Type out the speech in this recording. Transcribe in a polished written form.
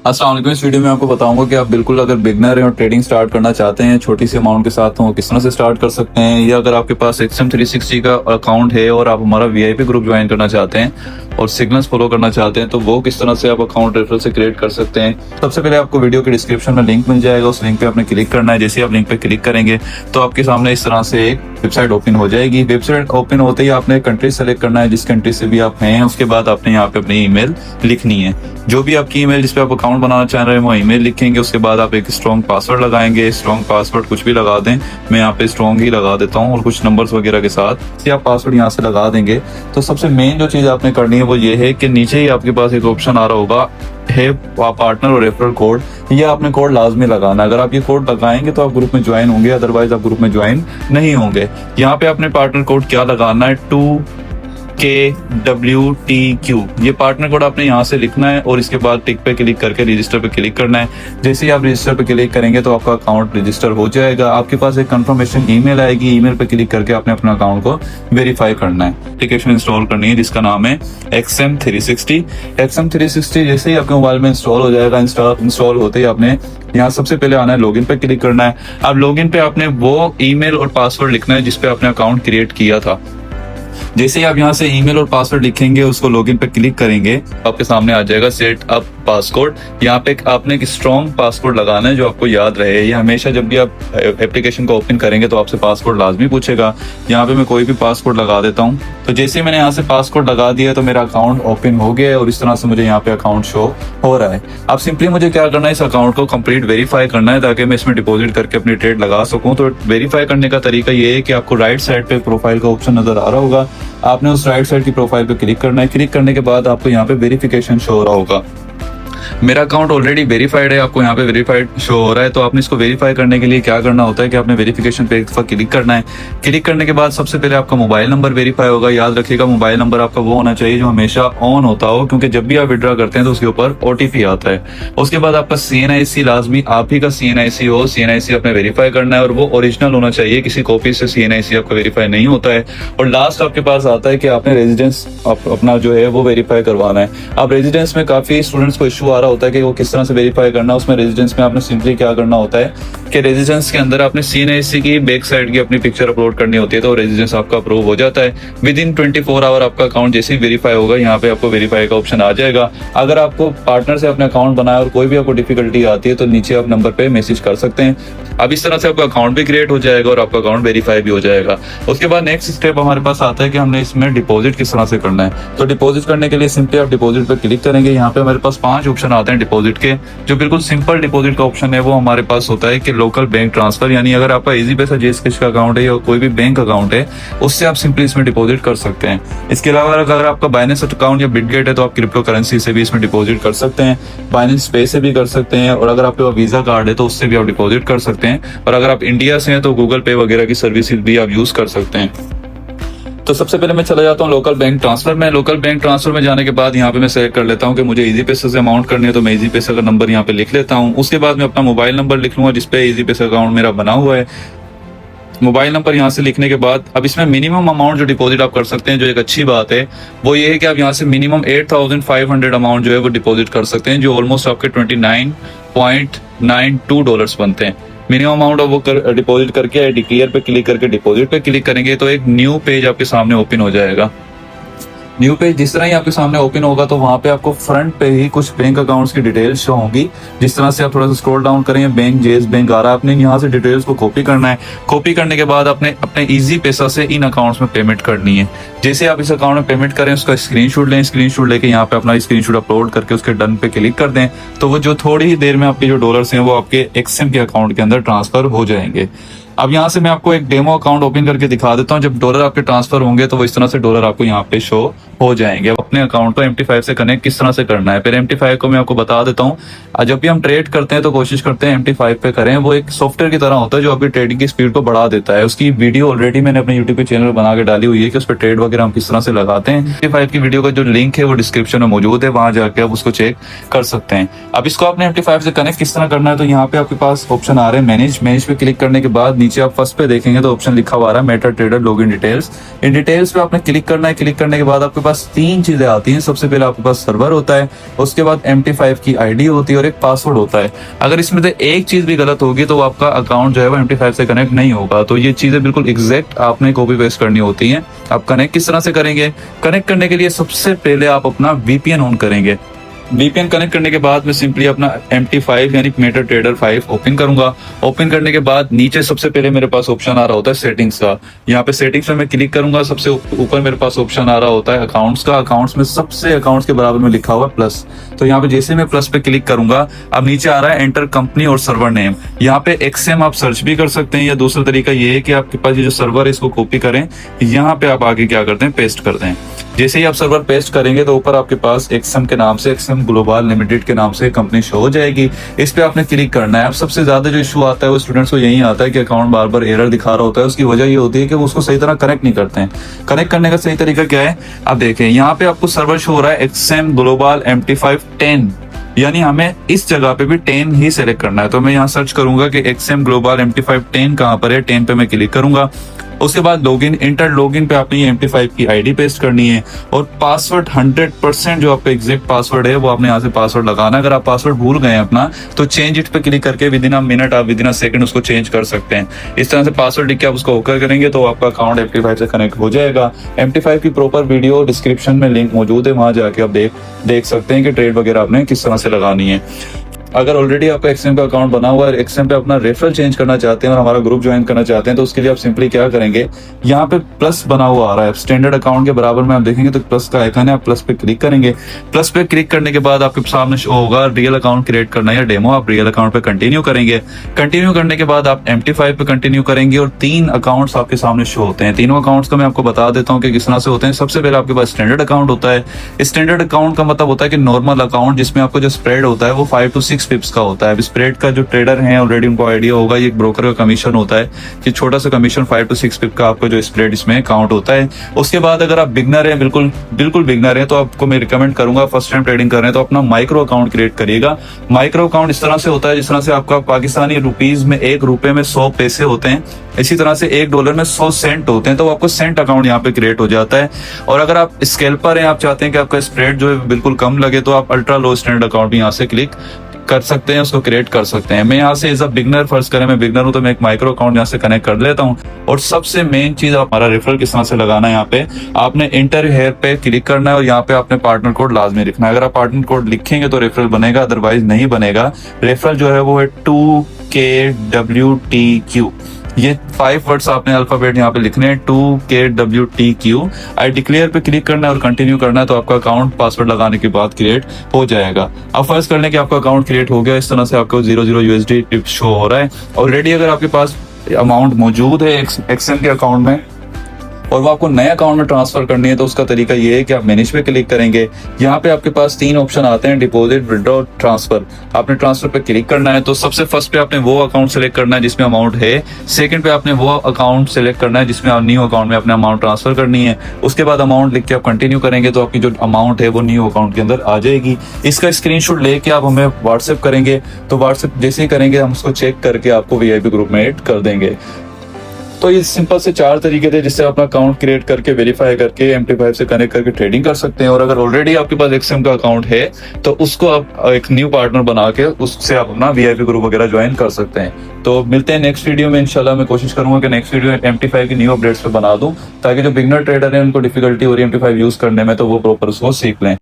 अस्सलाम वालेकुम। इस वीडियो में आपको बताऊंगा कि आप बिल्कुल अगर बिगनर हैं और ट्रेडिंग स्टार्ट करना चाहते हैं छोटी सी अमाउंट के साथ तो किस तरह से स्टार्ट कर सकते हैं, या अगर आपके पास XM360 का अकाउंट है और आप हमारा VIP ग्रुप ज्वाइन करना चाहते हैं और सिग्नल्स फॉलो करना चाहते हैं तो वो किस तरह से आप अकाउंट रेफरल से क्रिएट कर सकते हैं। सबसे पहले आपको वीडियो के डिस्क्रिप्शन में लिंक मिल जाएगा, उस लिंक पे आपने क्लिक करना है। जैसे ही आप लिंक पे क्लिक करेंगे तो आपके सामने इस तरह से एक वेबसाइट ओपन हो जाएगी। वेबसाइट ओपन होते ही आपने कंट्री सेलेक्ट करना है, जिस कंट्री से भी आप हैं। उसके बाद आपने यहाँ पे अपनी ईमेल लिखनी है, जो भी आपकी ईमेल जिस पे आप अकाउंट बनाना चाह रहे हैं वो ईमेल लिखेंगे। उसके बाद आप एक स्ट्रॉन्ग पासवर्ड लगाएंगे। स्ट्रॉन्ग पासवर्ड कुछ भी लगा दें, मैं यहाँ पे स्ट्रॉन्ग ही लगा देता हूँ और कुछ नंबर्स वगैरह के साथ आप पासवर्ड यहाँ से लगा देंगे। तो सबसे मेन जो चीज आपने करनी है वो ये है कि नीचे ही आपके पास एक ऑप्शन आ रहा होगा है पार्टनर और रेफरल कोड। ये आपने कोड लाजमी लगाना है। अगर आप ये कोड लगाएंगे तो आप ग्रुप में ज्वाइन होंगे, अदरवाइज आप ग्रुप में ज्वाइन नहीं होंगे। यहाँ पे आपने पार्टनर कोड क्या लगाना है, 2KWTQ। ये पार्टनर कोड आपने यहाँ से लिखना है और इसके बाद टिक पे क्लिक करके रजिस्टर पे क्लिक करना है। जैसे ही आप रजिस्टर पे क्लिक करेंगे तो आपका अकाउंट रजिस्टर हो जाएगा। आपके पास एक कंफर्मेशन ईमेल आएगी। ईमेल पे क्लिक करके आपने अपना अकाउंट को वेरीफाई करना है। एप्लीकेशन इंस्टॉल करनी है जिसका नाम है XM360। XM360 जैसे ही आपके मोबाइल में इंस्टॉल हो जाएगा, इंस्टॉल होते ही आपने यहाँ सबसे पहले आना है लॉगिन पे क्लिक करना है। अब लॉगिन पे आपने वो ईमेल और पासवर्ड लिखना है जिसपे आपने अकाउंट क्रिएट किया था। जैसे ही आप यहाँ से ईमेल और पासवर्ड लिखेंगे, उसको लॉगिन पे क्लिक करेंगे, आपके सामने आ जाएगा सेट अप पासकोड। यहाँ पे आपने एक स्ट्रॉन्ग पासकोड लगाना है जो आपको याद रहे। ये हमेशा जब भी आप एप्लीकेशन को ओपन करेंगे तो आपसे पासकोड लाजमी पूछेगा। यहाँ पे मैं कोई भी पासकोड लगा देता हूँ। तो जैसे ही मैंने यहाँ से पासकोड लगा दिया तो मेरा अकाउंट ओपन हो गया और इस तरह से मुझे यहाँ पे अकाउंट शो हो रहा है। अब सिंपली मुझे क्या करना है, इस अकाउंट को कंप्लीट वेरीफाई करना है ताकि मैं इसमें डिपॉजिट करके अपनी ट्रेड लगा सकूँ। तो वेरीफाई करने का तरीका ये है कि आपको राइट साइड पे प्रोफाइल का ऑप्शन नजर आ रहा होगा, आपने उस राइट साइड की प्रोफाइल पे क्लिक करना है। क्लिक करने के बाद आपको यहाँ पे वेरिफिकेशन शो हो रहा होगा। मेरा अकाउंट ऑलरेडी वेरीफाइड है, आपको यहाँ पे वेरीफाइड शो हो रहा है। तो आपने इसको वेरीफाई करने के लिए क्या करना होता है कि आपने वेरिफिकेशन पे एक दफा क्लिक करना है। क्लिक करने के बाद सबसे पहले आपका मोबाइल नंबर वेरीफाई होगा। याद रखिएगा मोबाइल नंबर आपका वो होना चाहिए जो हमेशा ऑन होता हो, क्योंकि जब भी आप विड्रॉ करते हैं तो उसके ऊपर OTP आता है। उसके बाद आपका CNIC लाजमी आप ही का CNIC हो। CNIC आपने वेरीफाई करना है और वो ओरिजिनल होना चाहिए, किसी कॉपी से CNIC आपका वेरीफाई नहीं होता है। और लास्ट आपके पास आता है कि आपने रेजिडेंस अपना जो है वो वेरीफाई करवाना है। अब रेजिडेंस में काफी स्टूडेंट्स को इशू आ रहा होता है कि वो किस तरह से वेरीफाई करना है। उसमें रेजिडेंस में आपने सिंपली क्या करना होता है कि रेजिडेंस के अंदर आपने CNIC की बैक साइड की अपनी पिक्चर अपलोड करनी होती है, तो रेजिडेंस आपका अप्रूव हो जाता है। विद इन 24 आवर आपका अकाउंट जैसे ही वेरीफाई होगा यहाँ पे आपको वेरीफाई का ऑप्शन आ जाएगा। अगर आपको पार्टनर से अपना अकाउंट बनाया और कोई भी आपको डिफिकल्टी आती है तो नीचे आप नंबर पे मैसेज कर सकते हैं। अब इस तरह से आपका अकाउंट भी क्रिएट हो जाएगा और आपका अकाउंट वेरीफाई भी हो जाएगा। उसके बाद नेक्स्ट स्टेप हमारे पास आता है कि हमने इसमें डिपॉजिट किस तरह से करना है। तो डिपॉजिट करने के लिए सिंपली आप डिपॉजिट पे क्लिक करेंगे। यहाँ पे हमारे पास 5 ऑप्शन आते हैं डिपॉजिट के। जो बिल्कुल सिंपल डिपॉजिट का ऑप्शन है वो हमारे पास होता है कि लोकल बैंक ट्रांसफर, यानी अगर आपका इजी पैसा JSCash का अकाउंट है या कोई भी बैंक अकाउंट है उससे आप सिंपली इसमें डिपॉजिट कर सकते हैं। इसके अलावा अगर आपका बाइनेंस अकाउंट या बिटगेट है तो आप क्रिप्टो करेंसी से भी इसमें डिपॉजिट कर सकते हैं, बाइनेंस पे से भी कर सकते हैं, और अगर आपके पास वीजा कार्ड है तो उससे भी आप डिपॉजिट कर सकते हैं। और अगर आप इंडिया से हैं तो गूगल पे वगैरह की सर्विसेज भी आप यूज कर सकते हैं। तो सबसे पहले मैं चला जाता हूँ लोकल बैंक ट्रांसफर में। लोकल बैंक ट्रांसफर में जाने के बाद यहाँ पे मैं सेलेक्ट कर लेता हूँ कि मुझे इजी पैसे से अमाउंट करनी है, तो मैं इजी पैसे का नंबर यहाँ पे लिख लेता हूँ। उसके बाद मैं अपना मोबाइल नंबर लिख लूंगा जिसपे इजी पैसे अकाउंट मेरा बना हुआ है। मोबाइल नंबर यहाँ से लिखने के बाद अब इसमें मिनिमम अमाउंट जो डिपॉजिट आप कर सकते हैं, जो एक अच्छी बात है वो ये है कि आप यहाँ से मिनिमम 8500 अमाउंट जो है वो डिपॉजिट कर सकते हैं, जो ऑलमोस्ट आपके $29.92 बनते हैं। मिनिमम अमाउंट वो डिपॉजिट करके डिक्लेयर पे क्लिक करके डिपॉजिट पे क्लिक करेंगे तो एक न्यू पेज आपके सामने ओपन हो जाएगा। न्यू पेज जिस तरह ही आपके सामने ओपन होगा तो वहां पे आपको फ्रंट पे ही कुछ बैंक अकाउंट्स की डिटेल्स शो होंगी। जिस तरह से आप थोड़ा सा स्क्रॉल डाउन करेंगे, बैंक जेस बैंक आ रहा है, आपने यहाँ से डिटेल्स को कॉपी करना है। कॉपी करने के बाद आपने अपने इजी पैसा से इन अकाउंट्स में पेमेंट करनी है। जैसे आप इस अकाउंट में पेमेंट करें उसका स्क्रीनशॉट लें, स्क्रीनशॉट लेके यहाँ पे अपना स्क्रीनशॉट अपलोड करके उसके डन पे क्लिक कर दें तो वो जो थोड़ी ही देर में आपके जो डॉलर्स हैं वो आपके XM के अकाउंट के अंदर ट्रांसफर हो जाएंगे। अब यहाँ से मैं आपको एक डेमो अकाउंट ओपन करके दिखा देता हूँ। जब डॉलर आपके ट्रांसफर होंगे तो वो इस तरह से डॉलर आपको यहाँ पे शो हो जाएंगे। अपने अकाउंट को MT5 से कनेक्ट किस तरह से करना है, फिर MT5 को मैं आपको बता देता हूँ। जब भी हम ट्रेड करते हैं तो कोशिश करते हैं MT5 पे करें। वो एक सॉफ्टवेयर की तरह होता है जो आपकी ट्रेडिंग की स्पीड को बढ़ा देता है। उसकी वीडियो ऑलरेडी मैंने अपने यूट्यूब पे चैनल बना के डाली हुई है कि उस पर ट्रेड वगैरह हम किस तरह से लगाते हैं। MT5 की वीडियो का जो लिंक है वो डिस्क्रिप्शन में मौजूद है, वहां जाके आप उसको चेक कर सकते हैं। अब इसको आपने MT5 से कनेक्ट किस तरह करना है, तो यहाँ पे आपके पास ऑप्शन आ रहे हैं मैनेज पे क्लिक करने के बाद नीचे आप फर्स्ट पे देखेंगे तो ऑप्शन लिखा हुआ है Meta trader login details. In details पे आपने क्लिक करना है। क्लिक करने के बाद आपके पास पास 3 चीजें आती हैं। सबसे पहले आपके पास सर्वर होता है, उसके बाद MT5 की आईडी होती है और एक पासवर्ड होता है। अगर इसमें से एक चीज भी गलत होगी तो आपका अकाउंट जो है वो MT5 से कनेक्ट नहीं होगा। तो ये चीजें बिल्कुल एग्जैक्ट आपने कॉपी पेस्ट करनी होती हैं। आप कनेक्ट किस तरह से करेंगे? कनेक्ट करने के लिए सबसे पहले आप अपना VPN ऑन करेंगे। VPN कनेक्ट करने के बाद मैं सिंपली अपना MT5 यानी MetaTrader 5 ओपन करूंगा। ओपन करने के बाद नीचे सबसे पहले मेरे पास ऑप्शन आ रहा होता है सेटिंग्स का। यहाँ पे सेटिंग्स में मैं क्लिक करूंगा, सबसे ऊपर मेरे पास ऑप्शन आ रहा होता है अकाउंट्स का। अकाउंट्स में सबसे अकाउंट्स के बराबर में लिखा हुआ है प्लस। तो यहाँ पे जैसे मैं प्लस पे क्लिक करूंगा, अब नीचे आ रहा है एंटर कंपनी और सर्वर नेम। यहाँ पे XM आप सर्च भी कर सकते हैं, या दूसरा तरीका ये है कि आपके पास ये जो सर्वर है इसको कॉपी करें, यहाँ पे आप आगे क्या करते हैं, पेस्ट करते हैं। जैसे ही आप सर्वर पेस्ट करेंगे तो ऊपर आपके पास XM के नाम से, XM ग्लोबल लिमिटेड के नाम से कंपनी शो हो जाएगी। इस पे आपने क्लिक करना है। अब सबसे ज्यादा जो इशू आता है वो स्टूडेंट्स को यही आता है कि अकाउंट बार बार एरर दिखा रहा होता है। उसकी वजह ये होती है कि वो उसको सही तरह कनेक्ट नहीं करते हैं। कनेक्ट करने का सही तरीका क्या है? अब देखें, यहाँ पे आपको सर्वर शो हो रहा है XM ग्लोबल MT5 10, यानी हमें इस जगह पे भी 10 ही सेलेक्ट करना है। तो मैं यहाँ सर्च करूंगा कि XM ग्लोबल MT5 10 कहाँ पर है। 10 पे मैं क्लिक करूंगा। उसके बाद लॉगिन, इंटर लॉगिन पे आपने ये MT5 की आईडी पेस्ट करनी है और पासवर्ड 100% जो आपका एग्जैक्ट पासवर्ड है वो आपने यहाँ से पासवर्ड लगाना। अगर आप पासवर्ड भूल गए अपना तो चेंज इट पे क्लिक करके विद इन अ मिनट, आप विद इन अ सेकंड उसको चेंज कर सकते हैं। इस तरह से पासवर्ड लिख के आप उसको ओके करेंगे तो आपका अकाउंट MT5 से कनेक्ट हो जाएगा। MT5 की प्रॉपर वीडियो डिस्क्रिप्शन में लिंक मौजूद है, वहां जाके आप देख सकते हैं कि ट्रेड वगैरह आपने किस तरह से लगानी है। अगर ऑलरेडी आपका XM का अकाउंट बना हुआ है, XM पे अपना रेफरल चेंज करना चाहते हैं और हमारा ग्रुप ज्वाइन करना चाहते हैं, तो उसके लिए आप सिंपली क्या करेंगे, यहाँ पे प्लस बना हुआ आ रहा है स्टैंडर्ड अकाउंट के बराबर में, आप देखेंगे तो प्लस का आइकन है। आप प्लस पे क्लिक करेंगे। प्लस पे क्लिक करने के बाद आपके सामने शो होगा रियल अकाउंट क्रिएट करना है या डेमो। आप रियल अकाउंट पे कंटिन्यू करेंगे। कंटिन्यू करने के बाद आप MT5 पे कंटिन्यू करेंगे और 3 अकाउंट्स आपके सामने शो होते हैं। तीनों अकाउंट्स का मैं आपको बता देता हूँ कि किस तरह से होते हैं। सबसे पहले आपके पास स्टैंडर्ड अकाउंट होता है। स्टैंडर्ड अकाउंट का मतलब होता है कि नॉर्मल अकाउंट जिसमें आपको जो स्प्रेड होता है वो 5 to 6 पिप्स का होता है। स्प्रेड का जो ट्रेडर हैं ऑलरेडी उनको आइडिया होगा, ये एक ब्रोकर का कमीशन होता है कि छोटा सा कमीशन 5 to 6 पिप का आपका जो स्प्रेड इसमें काउंट होता है। उसके बाद अगर आप बिगनर हैं, बिल्कुल बिगनर हैं, तो आपको मैं रिकमेंड करूंगा फर्स्ट टाइम ट्रेडिंग कर रहे हैं तो अपना माइक्रो अकाउंट क्रिएट करिएगा। माइक्रो अकाउंट इस तरह से होता है जिस तरह से आपका पाकिस्तानी रुपीज में 1 रुपए में 100 पैसे होते हैं, इसी तरह से $1 में 100 सेंट होते हैं। तो आपको सेंट अकाउंट यहाँ पे क्रिएट हो जाता है। और अगर आप स्कैल्पर हैं, आप चाहते हैं कि आपका स्प्रेड जो है बिल्कुल कम लगे, तो आप अल्ट्रा लो स्टैंडर्ड अकाउंट भी यहाँ से क्लिक कर सकते हैं, उसको क्रिएट कर सकते हैं। मैं यहाँ से एज अ बिगनर, फर्ज करें मैं बिगनर हूँ तो मैं एक माइक्रो अकाउंट यहाँ से कनेक्ट कर लेता हूँ। और सबसे मेन चीज हमारा रेफरल किस तरह से लगाना है, यहाँ पे आपने इंटर हेयर पे क्लिक करना है और यहाँ पे आपने पार्टनर कोड लाजमी लिखना है। अगर आप पार्टनर कोड लिखेंगे तो रेफरल बनेगा, अदरवाइज नहीं बनेगा। रेफरल जो है वो है 2KWTQ। ये 5 वर्ड्स आपने अल्फाबेट यहाँ पे लिखने हैं, 2KWTQ। आई डिक्लेयर पे क्लिक करना है और कंटिन्यू करना है तो आपका अकाउंट पासवर्ड लगाने के बाद क्रिएट हो जाएगा। अब फर्ज करने के आपका अकाउंट क्रिएट हो गया, इस तरह से आपको 00 USD टिप शो हो रहा है। ऑलरेडी अगर आपके पास अमाउंट मौजूद है XM के अकाउंट में और वो आपको नए अकाउंट में ट्रांसफर करनी है तो उसका तरीका ये है कि आप मैनेज पे क्लिक करेंगे। यहाँ पे आपके पास 3 ऑप्शन आते हैं, डिपॉजिट, विड्रॉ, ट्रांसफर। आपने ट्रांसफर पे क्लिक करना है तो सबसे फर्स्ट पे आपने वो अकाउंट सेलेक्ट करना है जिसमें अमाउंट है। सेकंड पे आपने वो अकाउंट सेलेक्ट करना है जिसमें आप न्यू अकाउंट में अपने अमाउंट ट्रांसफर करनी है। उसके बाद अमाउंट लिख के आप कंटिन्यू करेंगे तो आपकी जो अमाउंट है वो न्यू अकाउंट के अंदर आ जाएगी। इसका स्क्रीनशॉट लेके आप हमें व्हाट्सएप करेंगे, तो व्हाट्सएप जैसे ही करेंगे हम उसको चेक करके आपको VIP ग्रुप में ऐड कर देंगे। तो ये सिंपल से 4 तरीके थे जिससे अपना अकाउंट क्रिएट करके वेरीफाई करके MT5 से कनेक्ट करके ट्रेडिंग कर सकते हैं। और अगर ऑलरेडी आपके पास XM का अकाउंट है तो उसको आप एक न्यू पार्टनर बना के उससे आप अपना VIP ग्रुप वगैरह ज्वाइन कर सकते हैं। तो मिलते हैं नेक्स्ट वीडियो में इंशाल्लाह। मैं कोशिश करूंगा कि नेक्स्ट वीडियो MT5 की न्यू अपडेट्स पे बना दूं ताकि जो बिगनर ट्रेडर है उनको डिफिकल्टी हो रही है MT5 यूज करने में तो वो प्रॉपर उसको सीख लें।